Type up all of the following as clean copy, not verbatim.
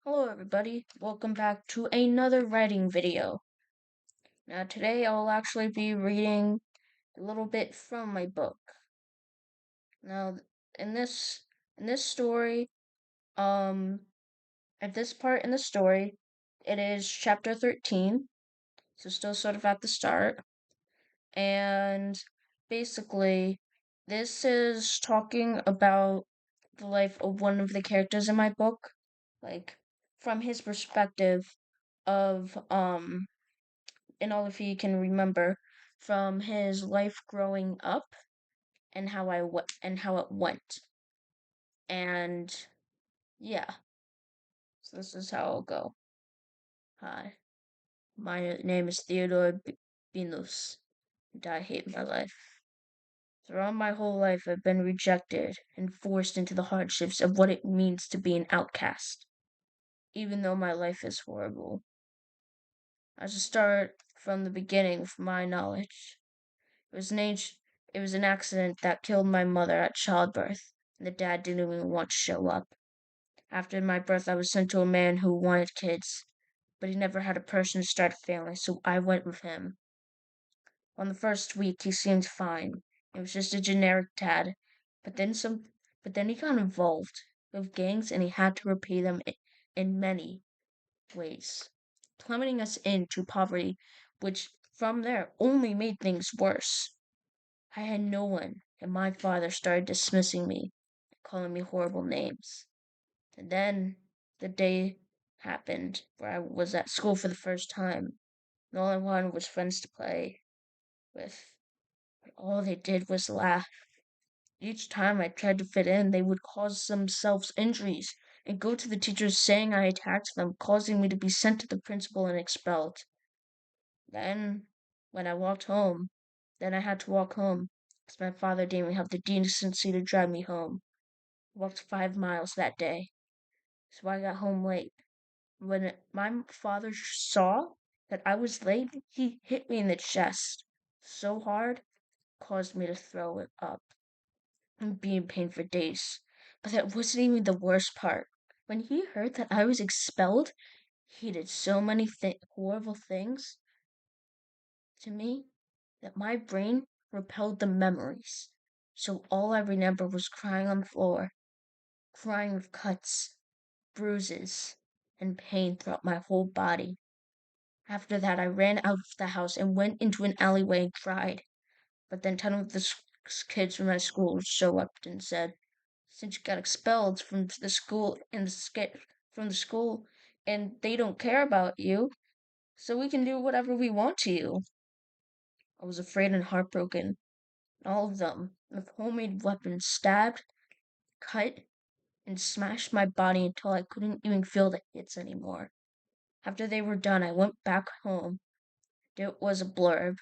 Hello everybody, welcome back to another writing video. Now today I'll actually be reading a little bit from my book. Now in this story, at this part in the story, it is chapter 13, so still sort of at the start. And basically this is talking about the life of one of the characters in my book, like from his perspective of and all of you can remember from his life growing up and how it went. And yeah, so this is how it'll go. Hi, my name is Theodore Binus, and I hate my life. Throughout my whole life, I've been rejected and forced into the hardships of what it means to be an outcast, even though my life is horrible. I should start from the beginning with my knowledge. It was an age, it was an accident that killed my mother at childbirth, and the dad didn't even want to show up. After my birth, I was sent to a man who wanted kids, but he never had a person to start a family, so I went with him. On the first week, he seemed fine. It was just a generic dad, but then some, but then he got involved with gangs, and he had to repay them in many ways, plummeting us into poverty, which from there only made things worse. I had no one, and my father started dismissing me, calling me horrible names. And then the day happened where I was at school for the first time, and all I wanted was friends to play with. But all they did was laugh. Each time I tried to fit in, they would cause themselves injuries and go to the teachers saying I attacked them, causing me to be sent to the principal and expelled. Then, when I walked home, then I had to walk home, because my father didn't even have the decency to drive me home. I walked 5 miles that day, so I got home late. When my father saw that I was late, he hit me in the chest so hard, caused me to throw it up and be in pain for days. But that wasn't even the worst part. When he heard that I was expelled, he did so many horrible things to me that my brain repelled the memories. So all I remember was crying on the floor, crying with cuts, bruises, and pain throughout my whole body. After that, I ran out of the house and went into an alleyway and cried. But then 10 of the kids from my school showed up and said, "Since you got expelled from the school from the school, and they don't care about you, so we can do whatever we want to you." I was afraid and heartbroken. All of them, with homemade weapons, stabbed, cut, and smashed my body until I couldn't even feel the hits anymore. After they were done, I went back home. It was a blurb,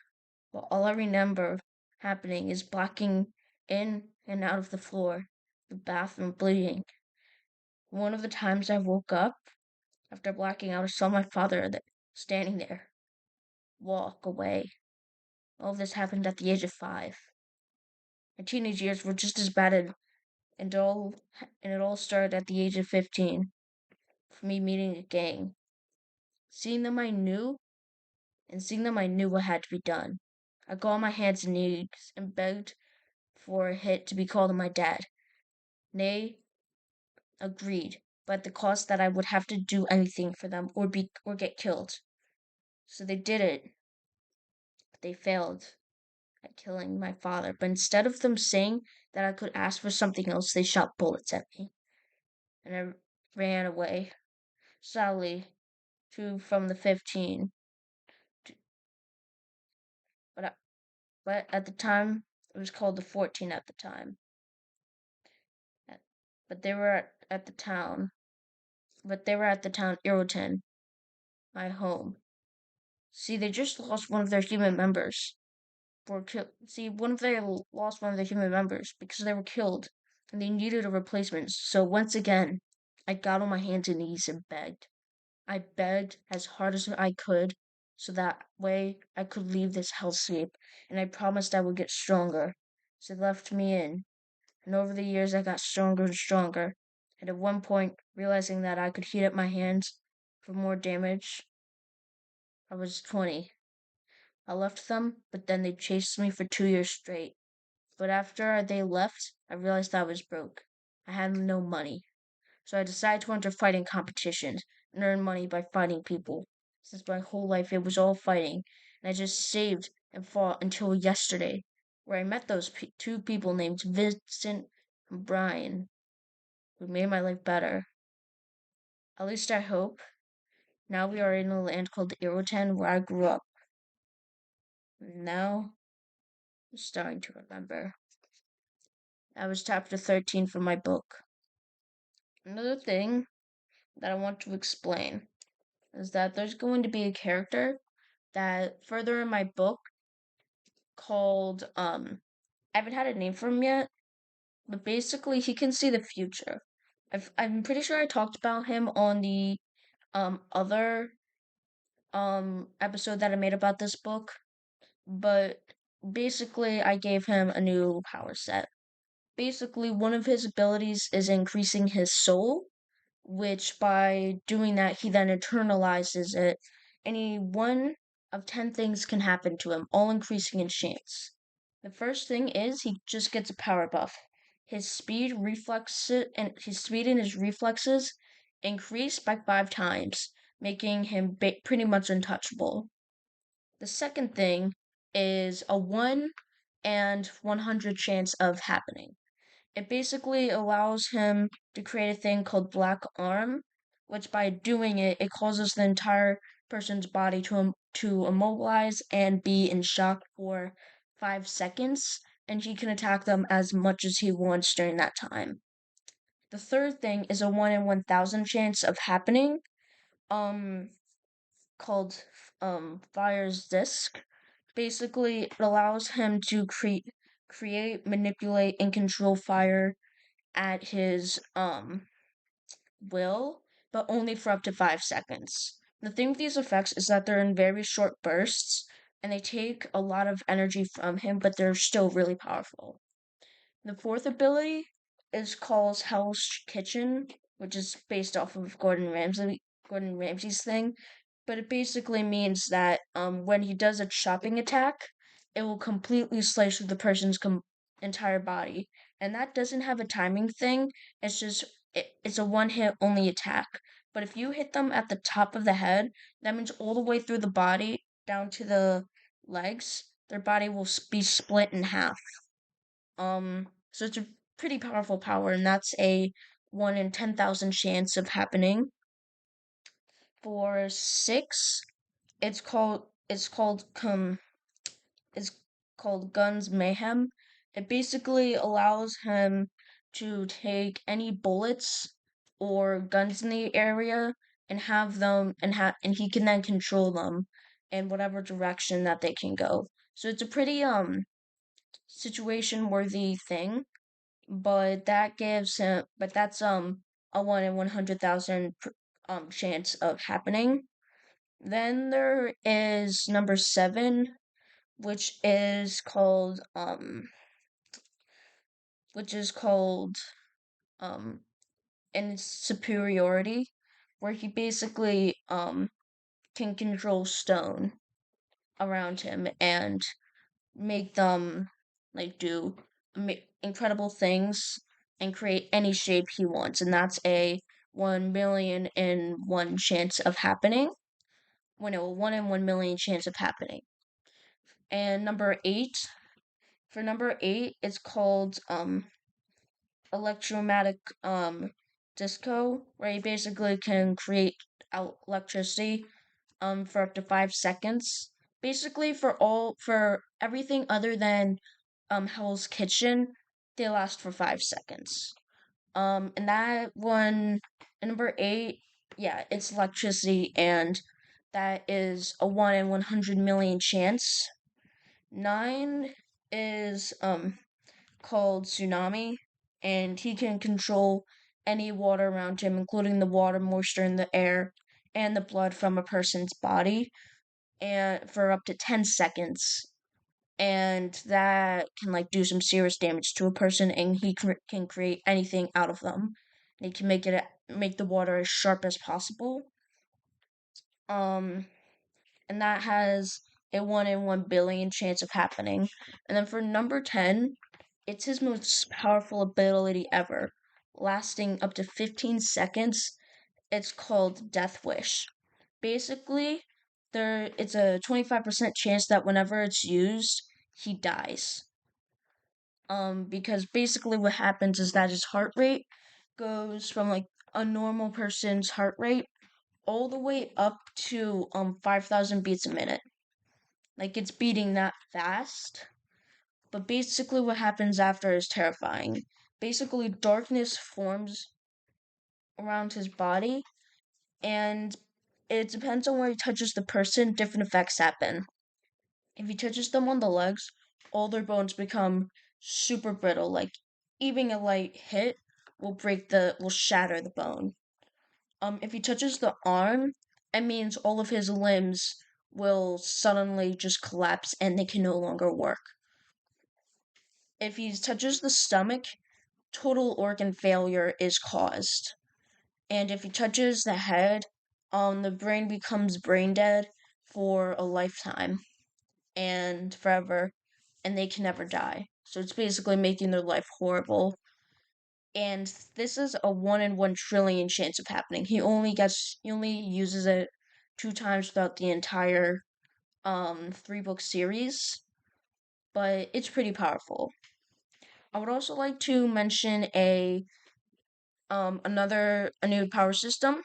but all I remember happening is blacking in and out of the floor, the bathroom bleeding. One of the times I woke up after blacking out, I saw my father standing there, walk away. All of this happened at the age of 5. My teenage years were just as bad and all and it all started at the age of 15 for me meeting a gang. Seeing them I knew seeing them I knew what had to be done. I got on my hands and knees and begged for a hit to be called on my dad. They agreed, but at the cost that I would have to do anything for them or get killed. So they did it, but they failed at killing my father. But instead of them saying that I could ask for something else, they shot bullets at me. And I ran away. Sadly, from the 15. But but at the time it was called the 14 at the time. But they were at the town. But they were at the town Iroten, my home. See, they just lost one of their human members. One of they lost one of their human members because they were killed, and they needed a replacement. So once again, I got on my hands and knees and begged. I begged as hard as I could, so that way I could leave this hellscape, and I promised I would get stronger. So they left me in, and over the years I got stronger and stronger, and at one point realizing that I could heat up my hands for more damage. I was 20. I left them, but then they chased me for 2 years straight. But after they left, I realized I was broke. I had no money. So I decided to enter fighting competitions and earn money by fighting people. Since my whole life it was all fighting, and I just saved and fought until yesterday, where I met those two people named Vincent and Brian, who made my life better. At least I hope. Now we are in a land called Irotan, where I grew up. Now I'm starting to remember. That was chapter 13 from my book. Another thing that I want to explain is that there's going to be a character that further in my book called I haven't had a name for him yet, but basically he can see the future. I'm pretty sure I talked about him on the other episode that I made about this book, but basically I gave him a new power set. Basically one of his abilities is increasing his soul, which by doing that, he then internalizes it. Any one of 10 things can happen to him, all increasing in chance. The first thing is he just gets a power buff. His speed and his reflexes increase by 5 times, making him pretty much untouchable. The second thing is a 1 and 100 chance of happening. It basically allows him to create a thing called Black Arm, which by doing it, it causes the entire person's body to immobilize and be in shock for 5 seconds, and he can attack them as much as he wants during that time. The third thing is a 1 in 1,000 chance of happening, um, called Fire's Disc. Basically, it allows him to create, manipulate, and control fire at his will, but only for up to 5 seconds. The thing with these effects is that they're in very short bursts and they take a lot of energy from him, but they're still really powerful. The fourth ability is called Hell's Kitchen, which is based off of Gordon Ramsay's thing, but it basically means that when he does a chopping attack, it will completely slice through the person's entire body, and that doesn't have a timing thing. It's a one hit only attack. But if you hit them at the top of the head, that means all the way through the body down to the legs, their body will be split in half. So it's a pretty powerful power, and that's a 1 in 10,000 chance of happening. For 6, it's called it's called it's called Guns Mayhem. It basically allows him to take any bullets or guns in the area and have them and he can then control them in whatever direction that they can go. So it's a pretty situation worthy thing, but that's a 1 in 100,000 chance of happening. Then there is number 7, which is called which is called um in its superiority, where he basically can control stone around him and make them like do incredible things and create any shape he wants, and that's a 1 million in 1 chance of happening. When it will 1 in 1 million chance of happening. And for number 8, it's called electromagnetic disco, where you basically can create electricity for up to 5 seconds. Basically for everything other than Hell's Kitchen, they last for 5 seconds. And that one, number 8, yeah, it's electricity, and that is a 1 in 100 million chance. 9 is called Tsunami, and he can control any water around him, including the water, moisture in the air, and the blood from a person's body, and for up to 10 seconds. And that can like do some serious damage to a person, and he can create anything out of them. And he can make it make the water as sharp as possible. And that has a 1 in 1 billion chance of happening. And then for number 10, it's his most powerful ability ever, lasting up to 15 seconds. It's called Death Wish. Basically, it's a 25% chance that whenever it's used, he dies. Because basically what happens is that his heart rate goes from like a normal person's heart rate all the way up to 5,000 beats a minute. Like it's beating that fast. But basically what happens after is terrifying. Basically darkness forms around his body, and it depends on where he touches the person, different effects happen. If he touches them on the legs, all their bones become super brittle, like even a light hit will shatter the bone. If he touches the arm, it means all of his limbs will suddenly just collapse and they can no longer work. If he touches the stomach, total organ failure is caused. And if he touches the head, the brain becomes brain dead for a lifetime and forever, and they can never die. So it's basically making their life horrible. And this is a 1 in 1 trillion chance of happening. He only uses it 2 times throughout the entire 3-book series, but it's pretty powerful. I would also like to mention a new power system.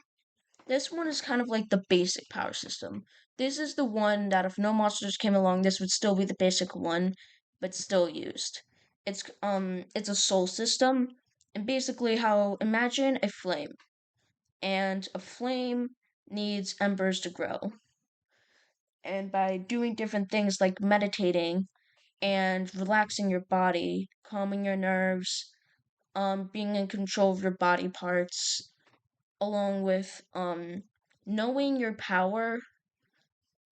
This one is kind of like the basic power system. This is the one that if no monsters came along, this would still be the basic one, but still used. It's a soul system, and basically how imagine a flame, and a flame needs embers to grow. And by doing different things like meditating and relaxing your body, calming your nerves, being in control of your body parts, along with knowing your power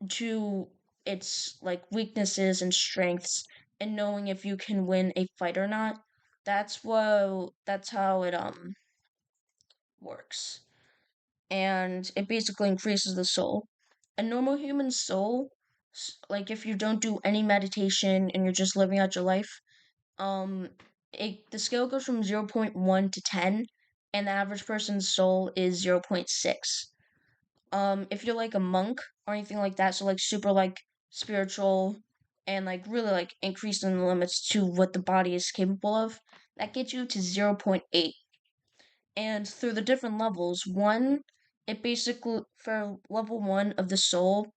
to its like weaknesses and strengths, and knowing if you can win a fight or not. That's how it works. And it basically increases the soul. A normal human soul, like if you don't do any meditation and you're just living out your life, um the scale goes from 0.1 to 10, and the average person's soul is 0.6. If you're like a monk or anything like that, so like super like spiritual and like really like increasing the limits to what the body is capable of, that gets you to 0.8. And through the different levels, it basically for level 1 of the soul,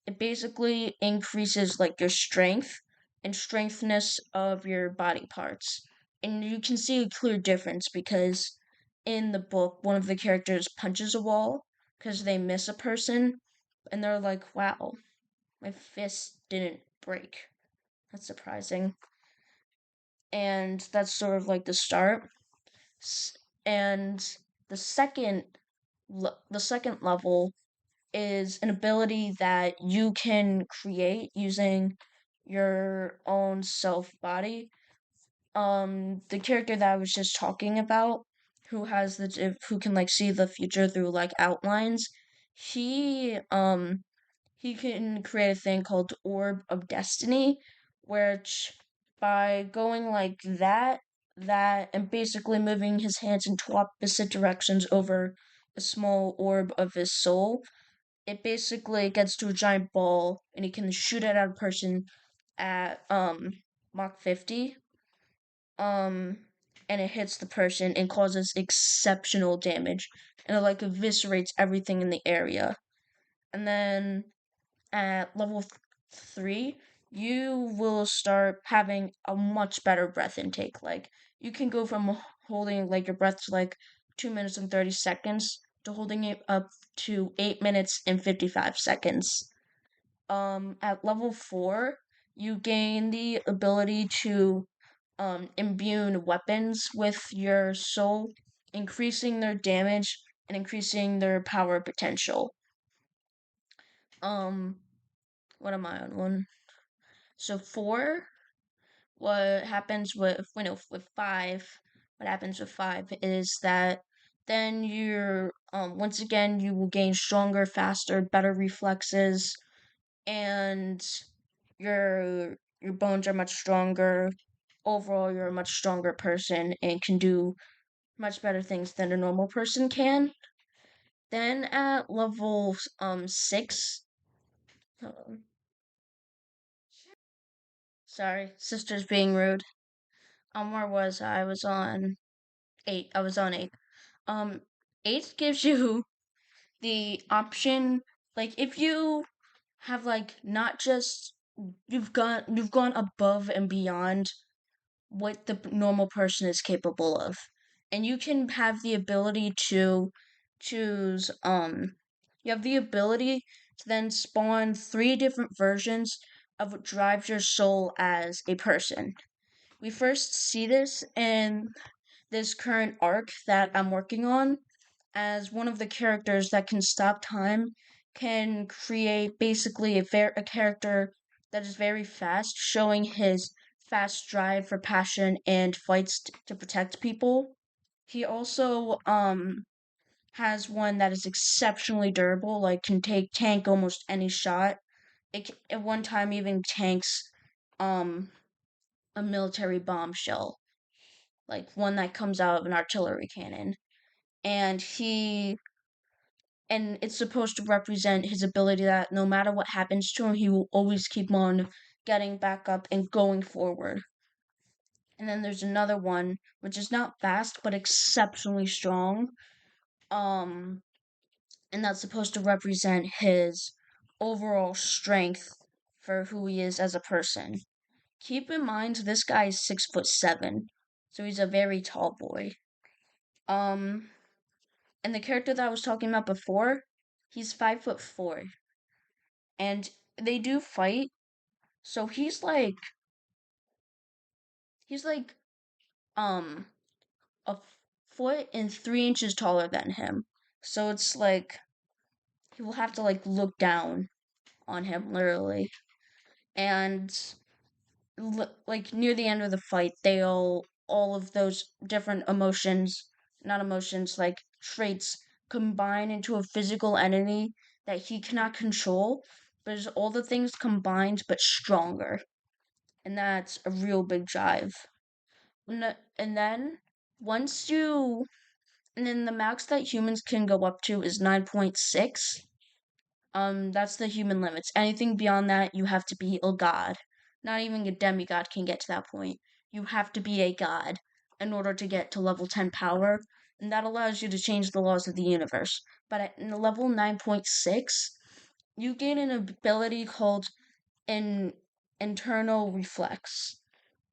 it basically increases like your strength and strengthness of your body parts. And you can see a clear difference because in the book one of the characters punches a wall because they miss a person, and they're like, wow, my fist didn't break. That's surprising. And that's sort of like the start. And the the second level is an ability that you can create using your own self body. The character that I was just talking about, who can like see the future through like outlines, he um he can create a thing called Orb of Destiny, which by going like and basically moving his hands into opposite directions over a small orb of his soul, it basically gets to a giant ball and he can shoot it at a person at Mach 50. Um and it hits the person and causes exceptional damage, and it like eviscerates everything in the area. And then at level 3, you will start having a much better breath intake. Like you can go from holding like your breath to like 2 minutes and 30 seconds to holding it up to 8 minutes and 55 seconds. At level 4, you gain the ability to imbue weapons with your soul, increasing their damage and increasing their power potential. Um, what am I on one? So 4, what happens with 5, what happens with 5 is that then you're once again you will gain stronger, faster, better reflexes, and your bones are much stronger. Overall, you're a much stronger person and can do much better things than a normal person can. Then at level 6, um, sorry, sister's being rude. Where was I? I was on 8. I was on 8. Um, 8 gives you the option, like if you have like not just you've gone above and beyond what the normal person is capable of, and you can have the ability to choose you have the ability to then spawn 3 different versions of what drives your soul as a person. We first see this in this current arc that I'm working on, as one of the characters that can stop time can create basically a character that is very fast, showing his fast drive for passion and fights to protect people. He also has one that is exceptionally durable, like can tank almost any shot. At one time even tanks um a military bombshell, like one that comes out of an artillery cannon. And it's supposed to represent his ability that no matter what happens to him, he will always keep on getting back up and going forward. And then there's another one which is not fast but exceptionally strong. Um, and that's supposed to represent his overall strength for who he is as a person. Keep in mind this guy is 6'7", so he's a very tall boy. Um, and the character that I was talking about before, he's 5'4", and they do fight. So he's like um a foot and 3 inches taller than him. So it's like he will have to like look down on him literally. And like near the end of the fight, all of those different emotions, not emotions, like traits combine into a physical entity that he cannot control, but is all the things combined but stronger. And that's a real big drive. And then once you and then the max that humans can go up to is 9.6. That's the human limits. Anything beyond that, you have to be a god. Not even a demigod can get to that point. You have to be a god in order to get to level 10 power, and that allows you to change the laws of the universe. But at level 9.6, you gain an ability called an internal reflex.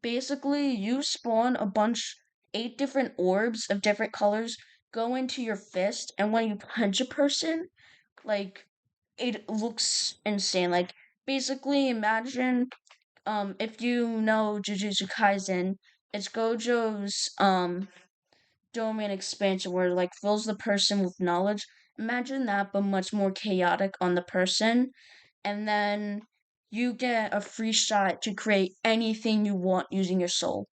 Basically, you spawn 8 different orbs of different colors go into your fist, and when you punch a person, like it looks insane. Like basically imagine if you know Jujutsu Kaisen, it's Gojo's domain expansion where it like fills the person with knowledge. Imagine that but much more chaotic on the person, and then you get a free shot to create anything you want using your soul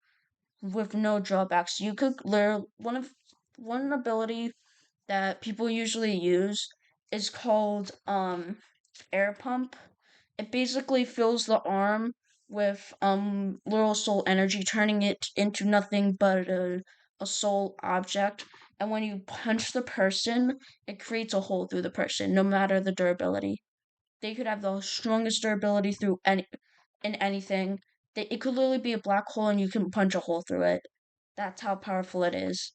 with no drawbacks. You could learn one ability that people usually use is called air pump. It basically fills the arm with literal soul energy, turning it into nothing but a soul object. And when you punch the person, it creates a hole through the person, no matter the durability. They could have the strongest durability through in anything. It could literally be a black hole and you can punch a hole through it. That's how powerful it is.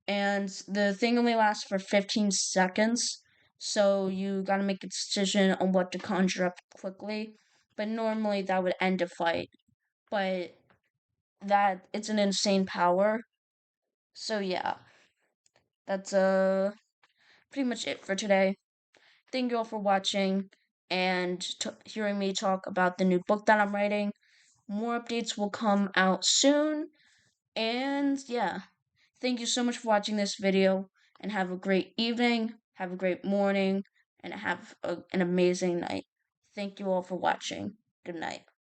And the thing only lasts for 15 seconds, so you gotta make a decision on what to conjure up quickly. But normally that would end a fight. But that it's an insane power. So yeah, that's pretty much it for today. Thank you all for watching and hearing me talk about the new book that I'm writing. More updates will come out soon. And yeah, thank you so much for watching this video, and have a great evening, have a great morning, and have an amazing night. Thank you all for watching. Good night.